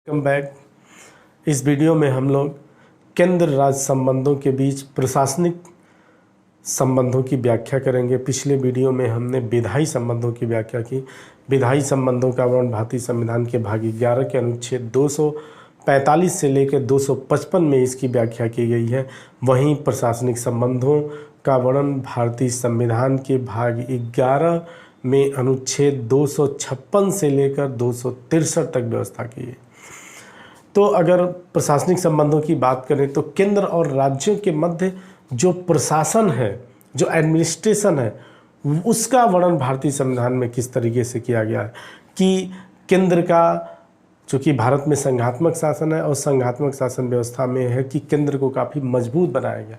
Welcome back. इस video में हम लोग केंद्र राज्य संबंधों के बीच प्रशासनिक संबंधों की व्याख्या करेंगे। पिछले वीडियो में हमने विधायी संबंधों की व्याख्या की। विधायी संबंधों का वर्णन भारतीय संविधान के भाग 11 के अनुच्छेद 245 से लेकर 255 में इसकी व्याख्या की गई है। वहीं प्रशासनिक संबंधों का वर्णन भारतीय संविधान के भाग 11 में अनुच्छेद 256 से लेकर 263 तक व्यवस्था की है। तो अगर प्रशासनिक संबंधों की बात करें तो केंद्र और राज्यों के मध्य जो प्रशासन है, जो एडमिनिस्ट्रेशन है, उसका वर्णन भारतीय संविधान में किस तरीके से किया गया है कि केंद्र का, चूँकि भारत में संघात्मक शासन है और संघात्मक शासन व्यवस्था में है कि केंद्र को काफ़ी मजबूत बनाया गया।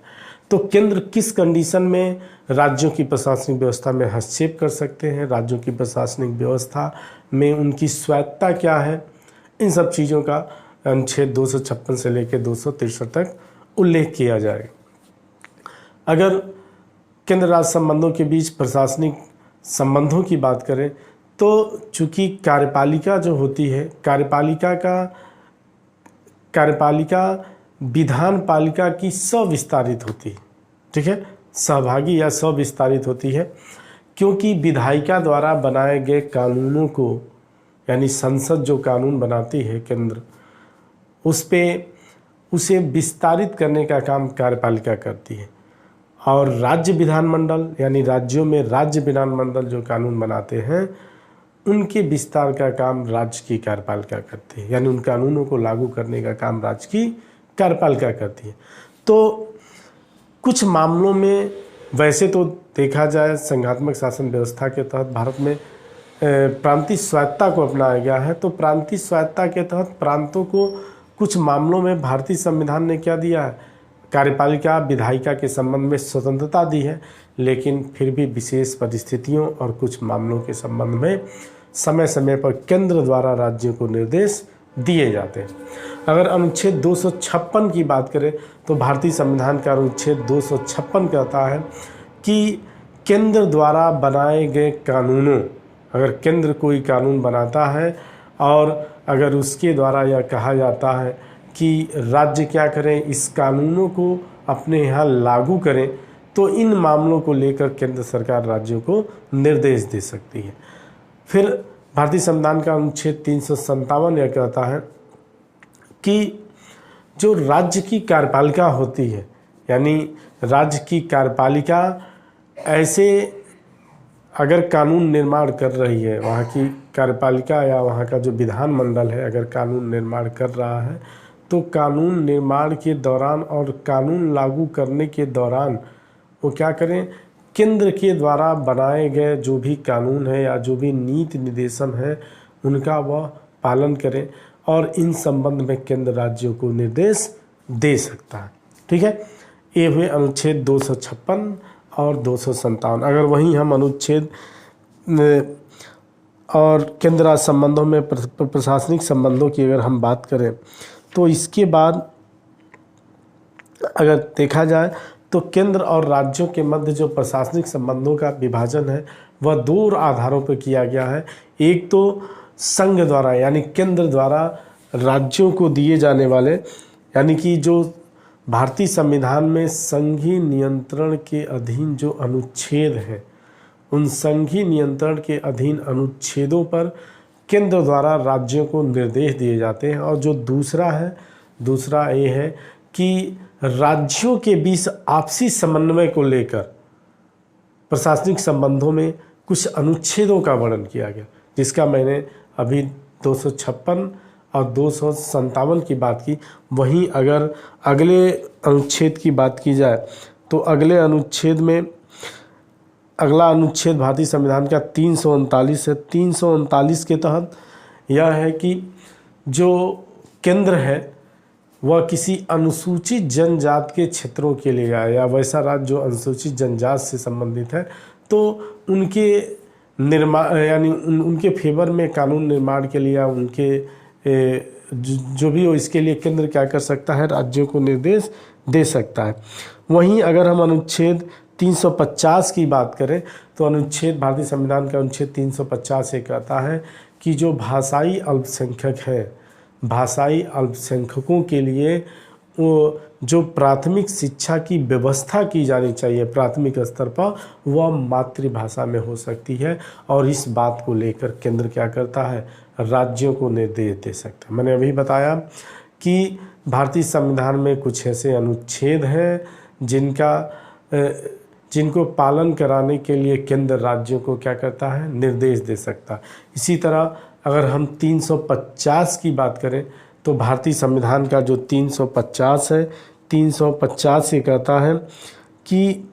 तो केंद्र किस कंडीशन में राज्यों की प्रशासनिक व्यवस्था में हस्तक्षेप कर सकते हैं, राज्यों की प्रशासनिक व्यवस्था में उनकी स्वायत्तता क्या है, इन सब चीज़ों का अनुच्छेद 256 से लेकर 263 तक उल्लेख किया जाए। अगर केंद्र राज्य संबंधों के बीच प्रशासनिक संबंधों की बात करें तो चूँकि कार्यपालिका जो होती है, कार्यपालिका विधान पालिका की सविस्तारित होती है, ठीक है, सहभागी या सविस्तारित होती है, क्योंकि विधायिका द्वारा बनाए गए कानूनों को, यानी संसद जो कानून बनाती है केंद्र, उसे विस्तारित करने का काम कार्यपालिका करती है। और राज्य विधानमंडल, यानी राज्यों में राज्य विधानमंडल जो कानून बनाते हैं, उनके विस्तार का काम राज्य की कार्यपालिका करती है, यानी उन कानूनों को लागू करने का काम राज्य की कार्यपालिका करती है। तो कुछ मामलों में वैसे तो देखा जाए संघात्मक शासन व्यवस्था के तहत भारत में प्रांतीय स्वायत्तता को अपनाया गया है। तो प्रांतीय स्वायत्तता के तहत प्रांतों को कुछ मामलों में भारतीय संविधान ने क्या दिया है, कार्यपालिका विधायिका के संबंध में स्वतंत्रता दी है, लेकिन फिर भी विशेष परिस्थितियों और कुछ मामलों के संबंध में समय समय पर केंद्र द्वारा राज्यों को निर्देश दिए जाते हैं। अगर अनुच्छेद 256 की बात करें तो भारतीय संविधान का अनुच्छेद 256 कहता है कि केंद्र द्वारा बनाए गए कानूनों, अगर केंद्र कोई कानून बनाता है और अगर उसके द्वारा यह कहा जाता है कि राज्य क्या करें, इस कानूनों को अपने यहाँ लागू करें, तो इन मामलों को लेकर केंद्र सरकार राज्यों को निर्देश दे सकती है। फिर भारतीय संविधान का अनुच्छेद 357 यह कहता है कि जो राज्य की कार्यपालिका होती है, यानी राज्य की कार्यपालिका ऐसे अगर कानून निर्माण कर रही है, वहाँ की कार्यपालिका या वहाँ का जो विधानमंडल है अगर कानून निर्माण कर रहा है, तो कानून निर्माण के दौरान और कानून लागू करने के दौरान वो क्या करें, केंद्र के द्वारा बनाए गए जो भी कानून है या जो भी नीति निर्देशन है उनका वह पालन करें, और इन संबंध में केंद्र राज्यों को निर्देश दे सकता है। ठीक है, ये हुए अनुच्छेद 256 और 257। अगर वहीं हम अनुच्छेद और केंद्र राज्य संबंधों में प्रशासनिक संबंधों की अगर हम बात करें तो इसके बाद अगर देखा जाए तो केंद्र और राज्यों के मध्य जो प्रशासनिक संबंधों का विभाजन है वह दो आधारों पर किया गया है। एक तो संघ द्वारा, यानी केंद्र द्वारा राज्यों को दिए जाने वाले, यानी कि जो भारतीय संविधान में संघीय नियंत्रण के अधीन जो अनुच्छेद हैं, उन संघीय नियंत्रण के अधीन अनुच्छेदों पर केंद्र द्वारा राज्यों को निर्देश दिए जाते हैं। और जो दूसरा ये है कि राज्यों के बीच आपसी समन्वय को लेकर प्रशासनिक संबंधों में कुछ अनुच्छेदों का वर्णन किया गया, जिसका मैंने अभी 256 और 257 की बात की। वहीं अगर अगले अनुच्छेद की बात की जाए तो अगला अनुच्छेद भारतीय संविधान का 339 है। 339 के तहत यह है कि जो केंद्र है वह किसी अनुसूचित जनजाति के क्षेत्रों के लिए या वैसा राज्य जो अनुसूचित जनजाति से संबंधित है, तो उनके निर्माण, यानी उनके फेवर में कानून निर्माण के लिए या उनके जो भी हो, इसके लिए केंद्र क्या कर सकता है, राज्यों को निर्देश दे सकता है। वहीं अगर हम अनुच्छेद 350 की बात करें तो अनुच्छेद भारतीय संविधान का अनुच्छेद 350 से कहता है कि जो भाषाई अल्पसंख्यक है, भाषाई अल्पसंख्यकों के लिए वो जो प्राथमिक शिक्षा की व्यवस्था की जानी चाहिए प्राथमिक स्तर पर, वह मातृभाषा में हो सकती है। और इस बात को लेकर केंद्र क्या करता है, राज्यों को निर्देश दे सकता है। मैंने अभी बताया कि भारतीय संविधान में कुछ ऐसे अनुच्छेद हैं जिनको पालन कराने के लिए केंद्र राज्यों को क्या करता है, निर्देश दे सकता है। इसी तरह अगर हम 350 की बात करें तो भारतीय संविधान का जो 350 है, 350 ये कहता है कि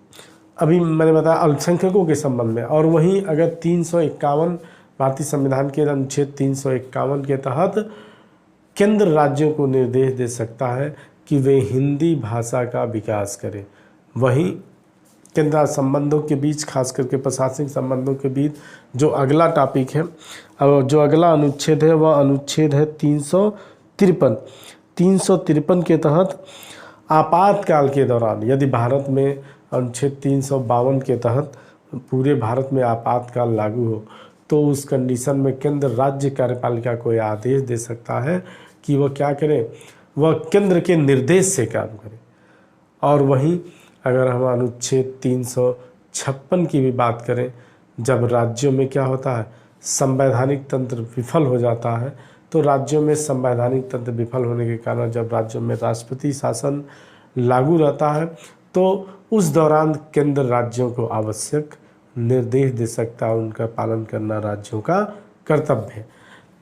अभी मैंने बताया अल्पसंख्यकों के संबंध में, और वहीं अगर 351 भारतीय संविधान के अनुच्छेद 351 के तहत केंद्र राज्यों को निर्देश दे सकता है कि वे हिंदी भाषा का विकास करें। वहीं केंद्र संबंधों के बीच, खास करके प्रशासनिक संबंधों के बीच जो अगला टॉपिक है और जो अगला अनुच्छेद है वह अनुच्छेद है 353। 353 के तहत आपातकाल के दौरान यदि भारत में अनुच्छेद 352 के तहत पूरे भारत में आपातकाल लागू हो तो उस कंडीशन में केंद्र राज्य कार्यपालिका को यह आदेश दे सकता है कि वह क्या करे, वह केंद्र के निर्देश से काम करे। और वहीं अगर हम अनुच्छेद 356 की भी बात करें, जब राज्यों में क्या होता है, संवैधानिक तंत्र विफल हो जाता है, तो राज्यों में संवैधानिक तंत्र विफल होने के कारण जब राज्यों में राष्ट्रपति शासन लागू रहता है तो उस दौरान केंद्र राज्यों को आवश्यक निर्देश दे सकता है, उनका पालन करना राज्यों का कर्तव्य है।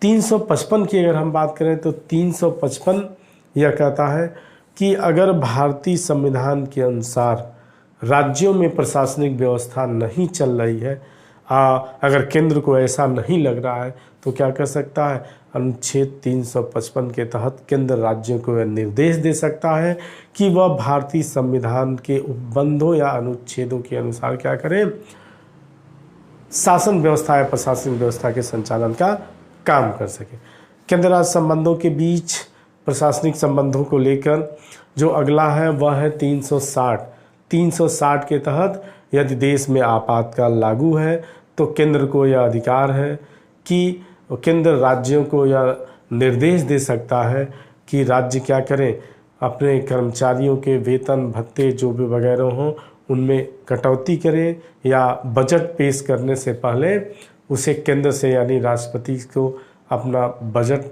355 की अगर हम बात करें तो 355 यह कहता है कि अगर भारतीय संविधान के अनुसार राज्यों में प्रशासनिक व्यवस्था नहीं चल रही है, अगर केंद्र को ऐसा नहीं लग रहा है तो क्या कर सकता है, अनुच्छेद 355 के तहत केंद्र राज्यों को यह निर्देश दे सकता है कि वह भारतीय संविधान के उपबंधों या अनुच्छेदों के अनुसार क्या करें, शासन व्यवस्था या प्रशासनिक व्यवस्था के संचालन का काम कर सके। केंद्र राज्य संबंधों के बीच प्रशासनिक संबंधों को लेकर जो अगला है वह है 360। 360 के तहत यदि देश में आपातकाल लागू है तो केंद्र को यह अधिकार है कि केंद्र राज्यों को यह निर्देश दे सकता है कि राज्य क्या करें, अपने कर्मचारियों के वेतन भत्ते जो भी वगैरह हों उनमें कटौती करें या बजट पेश करने से पहले उसे केंद्र से यानी राष्ट्रपति को अपना बजट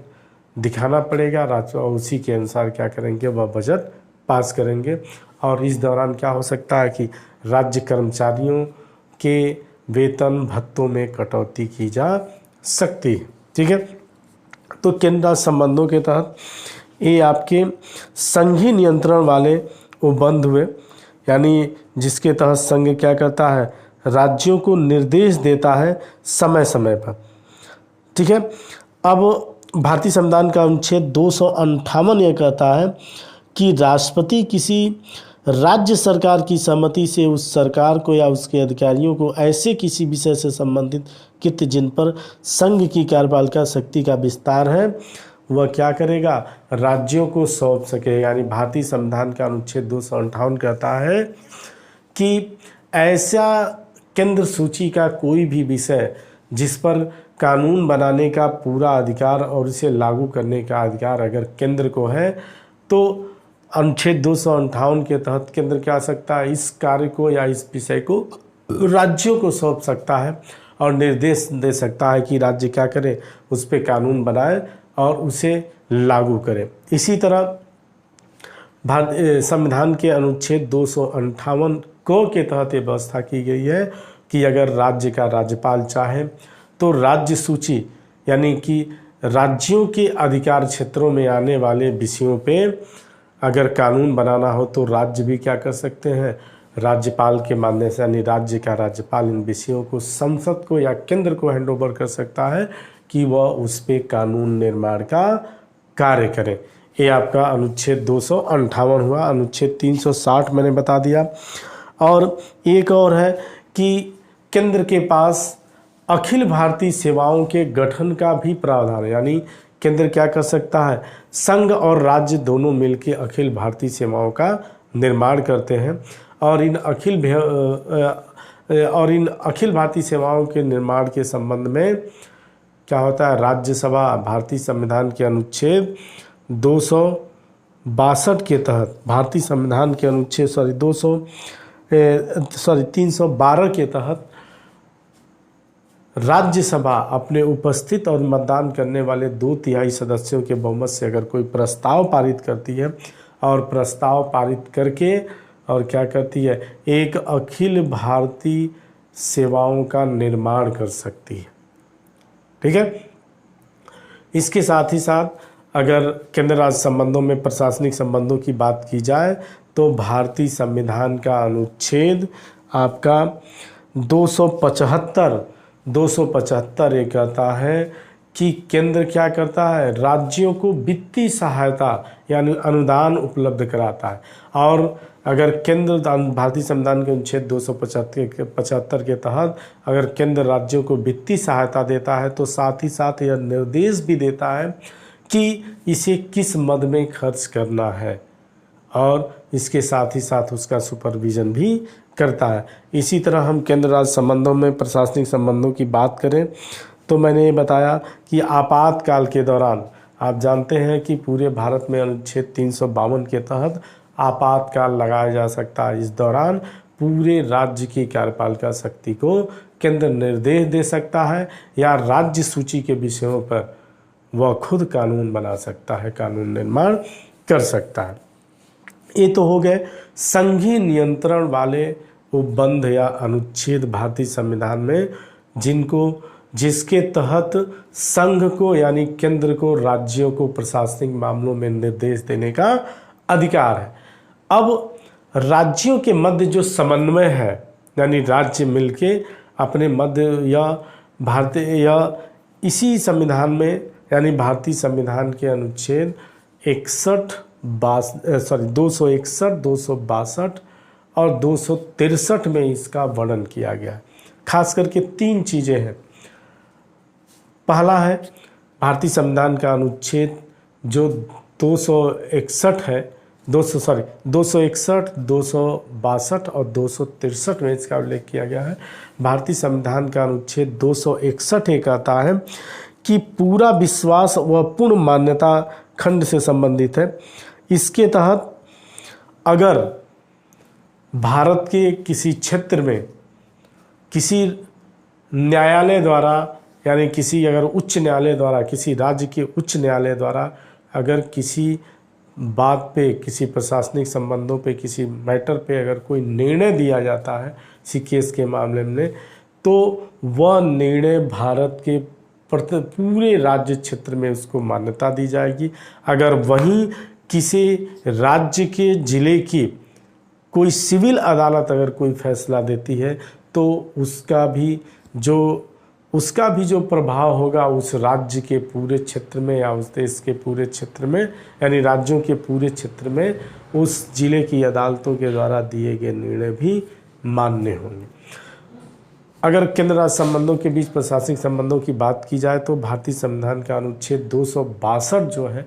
दिखाना पड़ेगा, और उसी के अनुसार क्या करेंगे, वह बजट पास करेंगे। और इस दौरान क्या हो सकता है कि राज्य कर्मचारियों के वेतन भत्तों में कटौती की जा सकती है। ठीक है, तो केंद्र संबंधों के तहत ये आपके संघीय नियंत्रण वाले उपबंध हुए, यानी जिसके तहत संघ क्या करता है, राज्यों को निर्देश देता है समय समय पर। ठीक है, अब भारतीय संविधान का अनुच्छेद 258 यह कहता है कि राष्ट्रपति किसी राज्य सरकार की सहमति से उस सरकार को या उसके अधिकारियों को ऐसे किसी विषय से संबंधित कृत्य जिन पर संघ की कार्यपालिका शक्ति का विस्तार है वह क्या करेगा, राज्यों को सौंप सके। यानी भारतीय संविधान का अनुच्छेद 258 कहता है कि ऐसा केंद्र सूची का कोई भी विषय जिस पर कानून बनाने का पूरा अधिकार और इसे लागू करने का अधिकार अगर केंद्र को है तो अनुच्छेद 258 के तहत केंद्र क्या सकता है, इस कार्य को या इस विषय को राज्यों को सौंप सकता है और निर्देश दे सकता है कि राज्य क्या करे, उस पर कानून बनाए और उसे लागू करे। इसी तरह संविधान के अनुच्छेद 258 को के तहत ये व्यवस्था की गई है कि अगर राज्य का राज्यपाल चाहे तो राज्य सूची यानी कि राज्यों के अधिकार क्षेत्रों में आने वाले विषयों पे अगर कानून बनाना हो तो राज्य भी क्या कर सकते हैं, राज्यपाल के मानने से यानी राज्य का राज्यपाल इन विषयों को संसद को या केंद्र को हैंडओवर कर सकता है कि वह उस पे कानून निर्माण का कार्य करे। ये आपका अनुच्छेद 258 हुआ। अनुच्छेद 360 मैंने बता दिया। और एक और है कि केंद्र के पास अखिल भारतीय सेवाओं के गठन का भी प्रावधान है, यानी केंद्र क्या कर सकता है, संघ और राज्य दोनों मिलकर अखिल भारतीय सेवाओं का निर्माण करते हैं और इन अखिल भारतीय सेवाओं के निर्माण के संबंध में क्या होता है, राज्यसभा भारतीय संविधान के अनुच्छेद 262 के तहत, भारतीय संविधान के अनुच्छेद 312 के तहत राज्यसभा अपने उपस्थित और मतदान करने वाले 2/3 सदस्यों के बहुमत से अगर कोई प्रस्ताव पारित करती है और प्रस्ताव पारित करके और क्या करती है, एक अखिल भारतीय सेवाओं का निर्माण कर सकती है। ठीक है। इसके साथ ही साथ अगर केंद्र राज्य संबंधों में प्रशासनिक संबंधों की बात की जाए तो भारतीय संविधान का अनुच्छेद आपका 275 ये कहता है कि केंद्र क्या करता है, राज्यों को वित्तीय सहायता यानी अनुदान उपलब्ध कराता है। और अगर केंद्र भारतीय संविधान के अनुच्छेद 275 के तहत अगर केंद्र राज्यों को वित्तीय सहायता देता है तो साथ ही साथ यह निर्देश भी देता है कि इसे किस मद में खर्च करना है और इसके साथ ही साथ उसका सुपरविजन भी करता है। इसी तरह हम केंद्र राज्य संबंधों में प्रशासनिक संबंधों की बात करें तो मैंने ये बताया कि आपातकाल के दौरान आप जानते हैं कि पूरे भारत में अनुच्छेद 352 के तहत आपातकाल लगाया जा सकता है। इस दौरान पूरे राज्य की कार्यपालिका शक्ति को केंद्र निर्देश दे सकता है या राज्य सूची के विषयों पर वह खुद कानून बना सकता है, कानून निर्माण कर सकता है। ये तो हो गए संघीय नियंत्रण वाले उपबंध या अनुच्छेद भारतीय संविधान में जिसके तहत संघ को यानी केंद्र को राज्यों को प्रशासनिक मामलों में निर्देश देने का अधिकार है। अब राज्यों के मध्य जो समन्वय है यानी राज्य मिलके अपने मध्य या भारतीय या इसी संविधान में यानी भारतीय संविधान के अनुच्छेद 261, 262 और 263 में इसका वर्णन किया गया है। खास करके 3 चीज़ें हैं। पहला है भारतीय संविधान का अनुच्छेद जो 261 है 261, 262 और 263 में इसका उल्लेख किया गया है। भारतीय संविधान का अनुच्छेद 261 ये कहता है कि पूरा विश्वास व पूर्ण मान्यता खंड से संबंधित है। इसके तहत अगर भारत के किसी क्षेत्र में किसी न्यायालय द्वारा यानी किसी अगर उच्च न्यायालय द्वारा किसी राज्य के उच्च न्यायालय द्वारा अगर किसी बात पे किसी प्रशासनिक संबंधों पे किसी मैटर पे अगर कोई निर्णय दिया जाता है किसी केस के मामले में तो वह निर्णय भारत के पूरे राज्य क्षेत्र में उसको मान्यता दी जाएगी। अगर वहीं किसी राज्य के ज़िले की कोई सिविल अदालत अगर कोई फैसला देती है तो उसका भी जो प्रभाव होगा उस राज्य के पूरे क्षेत्र में या उस देश के पूरे क्षेत्र में यानी राज्यों के पूरे क्षेत्र में उस जिले की अदालतों के द्वारा दिए गए निर्णय भी मान्य होंगे। अगर केंद्र राज्य संबंधों के बीच प्रशासनिक संबंधों की बात की जाए तो भारतीय संविधान का अनुच्छेद 262 जो है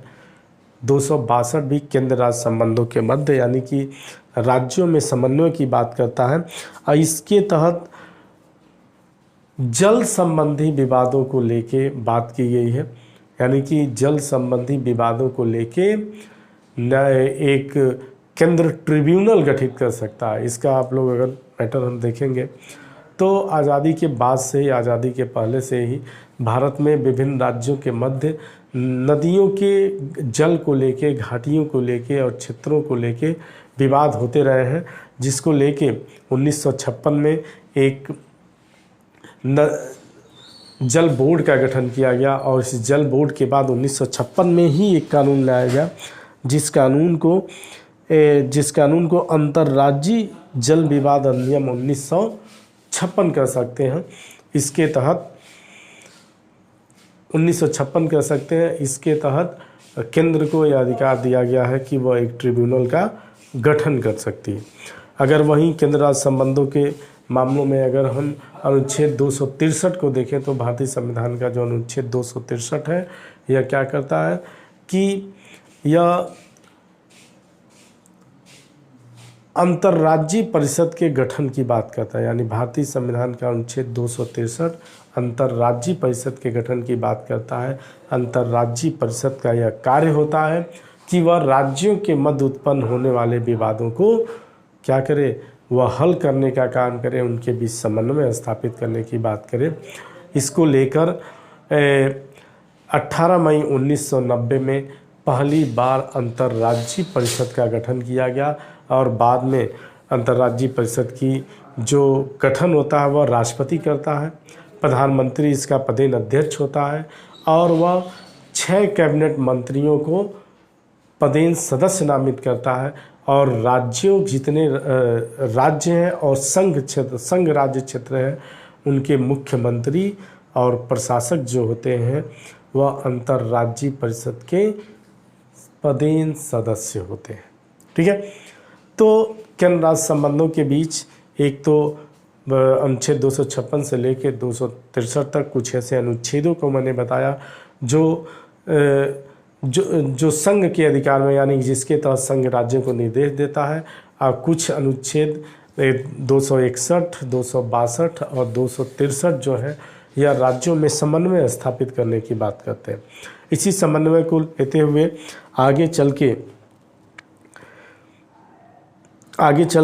262 भी केंद्र राज्य संबंधों के मध्य यानी कि राज्यों में समन्वय की बात करता है और इसके तहत जल संबंधी विवादों को लेके बात की गई है। यानी कि जल संबंधी विवादों को लेके एक केंद्र ट्रिब्यूनल गठित कर सकता है। इसका आप लोग अगर मैटर हम देखेंगे तो आज़ादी के बाद से ही आज़ादी के पहले से ही भारत में विभिन्न राज्यों के मध्य नदियों के जल को लेके घाटियों को लेके और क्षेत्रों को लेके विवाद होते रहे हैं, जिसको लेके 1956 में एक जल बोर्ड का गठन किया गया और इस जल बोर्ड के बाद 1956 में ही एक कानून लाया गया जिस कानून को अंतर्राज्यीय जल विवाद अधिनियम 1956 कह सकते हैं। इसके तहत 1956 कह सकते हैं। इसके तहत केंद्र को यह अधिकार दिया गया है कि वह एक ट्रिब्यूनल का गठन कर सकती है। अगर वहीं केंद्र राज्य संबंधों के मामलों में अगर हम अनुच्छेद 263 को देखें तो भारतीय संविधान का जो अनुच्छेद 263 है यह क्या करता है कि यह अंतर्राज्यीय परिषद के गठन की बात करता है, यानी भारतीय संविधान का अनुच्छेद 263 अंतर्राज्यीय परिषद के गठन की बात करता है। अंतर्राज्यीय परिषद का यह कार्य होता है कि वह राज्यों के मध्य उत्पन्न होने वाले विवादों को क्या करे, वह हल करने का काम करे, उनके बीच समन्वय स्थापित करने की बात करे। इसको लेकर 18 मई 1990 में पहली बार अंतर्राज्यीय परिषद का गठन किया गया और बाद में अंतर्राज्यीय परिषद की जो गठन होता है वह राष्ट्रपति करता है, प्रधानमंत्री इसका पदेन अध्यक्ष होता है और वह 6 कैबिनेट मंत्रियों को पदेन सदस्य नामित करता है और राज्यों जितने राज्य हैं और संघ राज्य क्षेत्र हैं उनके मुख्यमंत्री और प्रशासक जो होते हैं वह अंतर्राज्यीय परिषद के पदेन सदस्य होते हैं। ठीक है, तो केंद्र राज्य संबंधों के बीच एक तो अनुच्छेद 256 से लेकर 263 तक कुछ ऐसे अनुच्छेदों को मैंने बताया जो संघ के अधिकार में, यानी जिसके तहत संघ राज्यों को निर्देश देता है। और कुछ अनुच्छेद 261, 262 और 263 जो है यह राज्यों में समन्वय स्थापित करने की बात करते हैं। इसी समन्वय को लेते हुए आगे चल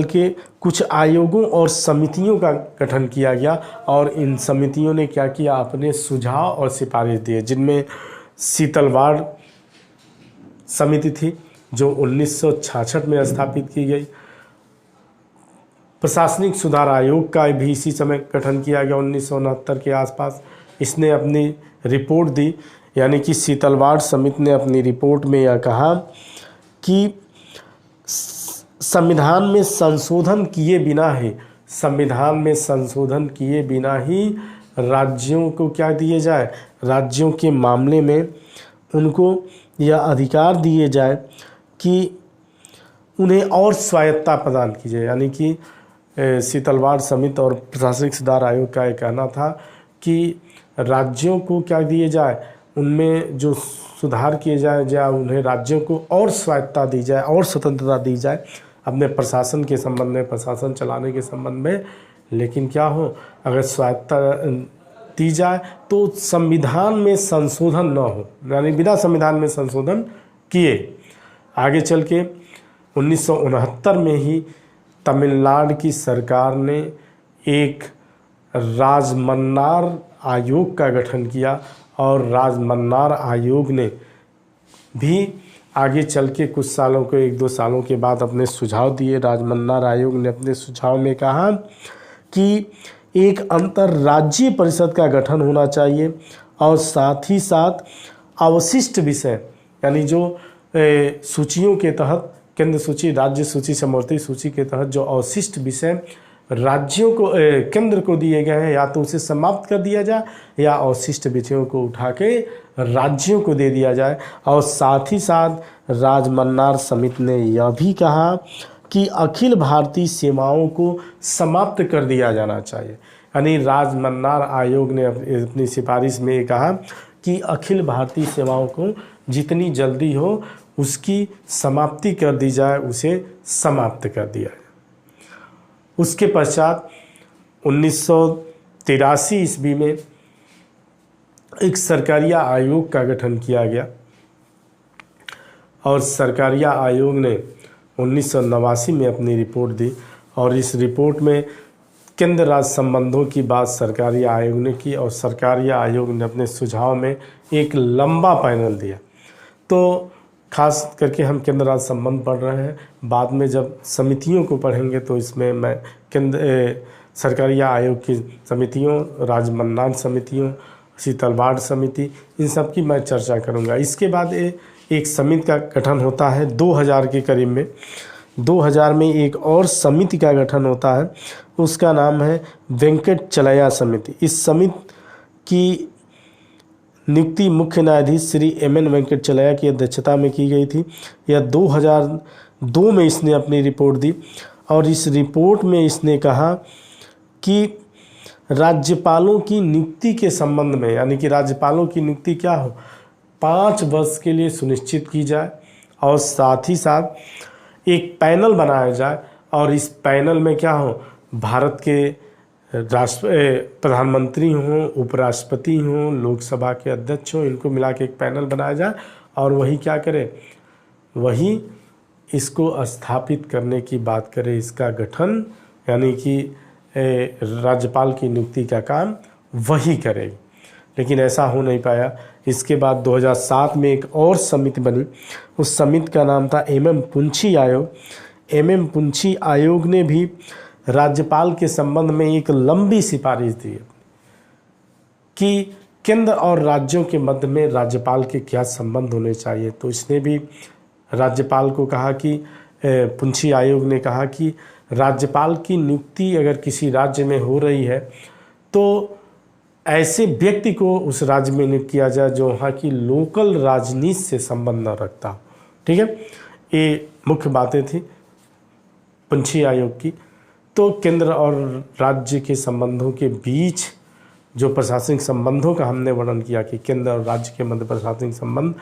के कुछ आयोगों और समितियों का गठन किया गया और इन समितियों ने क्या किया, अपने सुझाव और सिफारिश दिए, जिनमें शीतलवाड़ समिति थी जो 1966 में स्थापित की गई। प्रशासनिक सुधार आयोग का भी इसी समय गठन किया गया 1969 के आसपास। इसने अपनी रिपोर्ट दी, यानी कि शीतलवाड़ समिति ने अपनी रिपोर्ट में यह कहा कि संविधान में संशोधन किए बिना ही राज्यों को क्या दिए जाए, राज्यों के मामले में उनको यह अधिकार दिए जाए कि उन्हें और स्वायत्तता प्रदान की जाए। यानी कि शीतलवाड़ समिति और प्रशासनिक सुधार आयोग का यह कहना था कि राज्यों को क्या दिए जाए, उनमें जो सुधार किए जाए उन्हें राज्यों को और स्वायत्तता दी जाए और स्वतंत्रता दी जाए अपने प्रशासन के संबंध में, प्रशासन चलाने के संबंध में। लेकिन क्या हो, अगर स्वायत्तता दी जाए तो संविधान में संशोधन न हो, यानी बिना संविधान में संशोधन किए। आगे चल के 1969 में ही तमिलनाडु की सरकार ने एक राजमन्नार आयोग का गठन किया और राजमन्नार आयोग ने भी आगे चल के कुछ सालों को 1-2 सालों के बाद अपने सुझाव दिए। राजमन्नार आयोग ने अपने सुझाव में कहा कि एक अंतर्राज्यीय परिषद का गठन होना चाहिए और साथ ही साथ अवशिष्ट विषय, यानी जो सूचियों के तहत केंद्र सूची, राज्य सूची, समवर्ती सूची के तहत जो अवशिष्ट विषय राज्यों को केंद्र को दिए गए हैं, या तो उसे समाप्त कर दिया जाए या अवशिष्ट विषयों को उठा के राज्यों को दे दिया जाए। और साथ ही साथ राजमन्नार समिति ने यह भी कहा कि अखिल भारतीय सेवाओं को समाप्त कर दिया जाना चाहिए। यानी राजमन्नार आयोग ने अपनी सिफारिश में कहा कि अखिल भारतीय सेवाओं को जितनी जल्दी हो उसकी समाप्ति कर दी जाए, उसे समाप्त कर दिया जाए। उसके पश्चात 1983 ईस्वी में एक सरकारिया आयोग का गठन किया गया और सरकारिया आयोग ने 1989 में अपनी रिपोर्ट दी और इस रिपोर्ट में केंद्र राज्य संबंधों की बात सरकारी आयोग ने की और सरकारी आयोग ने अपने सुझाव में एक लंबा पैनल दिया। तो खास करके हम केंद्र राज्य संबंध पढ़ रहे हैं, बाद में जब समितियों को पढ़ेंगे तो इसमें मैं सरकारी आयोग की समितियों, राजमन्नार समितियों, शीतलवाड़ समिति, इन सब की मैं चर्चा करूंगा। इसके बाद एक समिति का गठन होता है 2000 के करीब में। 2000 में एक और समिति का गठन होता है, उसका नाम है वेंकटचलैया समिति। इस समिति की नियुक्ति मुख्य न्यायाधीश श्री एम.एन. वेंकटचलैया की अध्यक्षता में की गई थी। यह 2002 में इसने अपनी रिपोर्ट दी और इस रिपोर्ट में इसने कहा कि राज्यपालों की नियुक्ति के संबंध में, यानी कि राज्यपालों की नियुक्ति क्या हो, 5 वर्ष के लिए सुनिश्चित की जाए और साथ ही साथ एक पैनल बनाया जाए और इस पैनल में क्या हो, भारत के प्रधानमंत्री हों, उपराष्ट्रपति हों, लोकसभा के अध्यक्ष हों, इनको मिला के एक पैनल बनाया जाए और वही क्या करे, वही इसको स्थापित करने की बात करे, इसका गठन यानी कि राज्यपाल की नियुक्ति का काम वही करेगी। लेकिन ऐसा हो नहीं पाया। इसके बाद 2007 में एक और समिति बनी, उस समिति का नाम था MM पुंछी आयोग। MM पुंछी आयोग ने भी राज्यपाल के संबंध में एक लंबी सिफारिश दी कि केंद्र और राज्यों के मध्य में राज्यपाल के क्या संबंध होने चाहिए। तो इसने भी राज्यपाल को कहा कि पुंछी आयोग ने कहा कि राज्यपाल की नियुक्ति अगर किसी राज्य में हो रही है तो ऐसे व्यक्ति को उस राज्य में नियुक्त किया जाए जो वहाँ की लोकल राजनीति से संबंध न रखता हो। ठीक है, ये मुख्य बातें थी पुंछी आयोग की। तो केंद्र और राज्य के संबंधों के बीच जो प्रशासनिक संबंधों का हमने वर्णन किया कि केंद्र और राज्य के मध्य प्रशासनिक संबंध,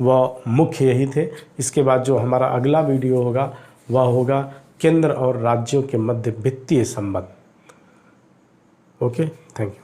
वह मुख्य यही थे। इसके बाद जो हमारा अगला वीडियो होगा वह होगा केंद्र और राज्यों के मध्य वित्तीय संबंध। Okay, thank you.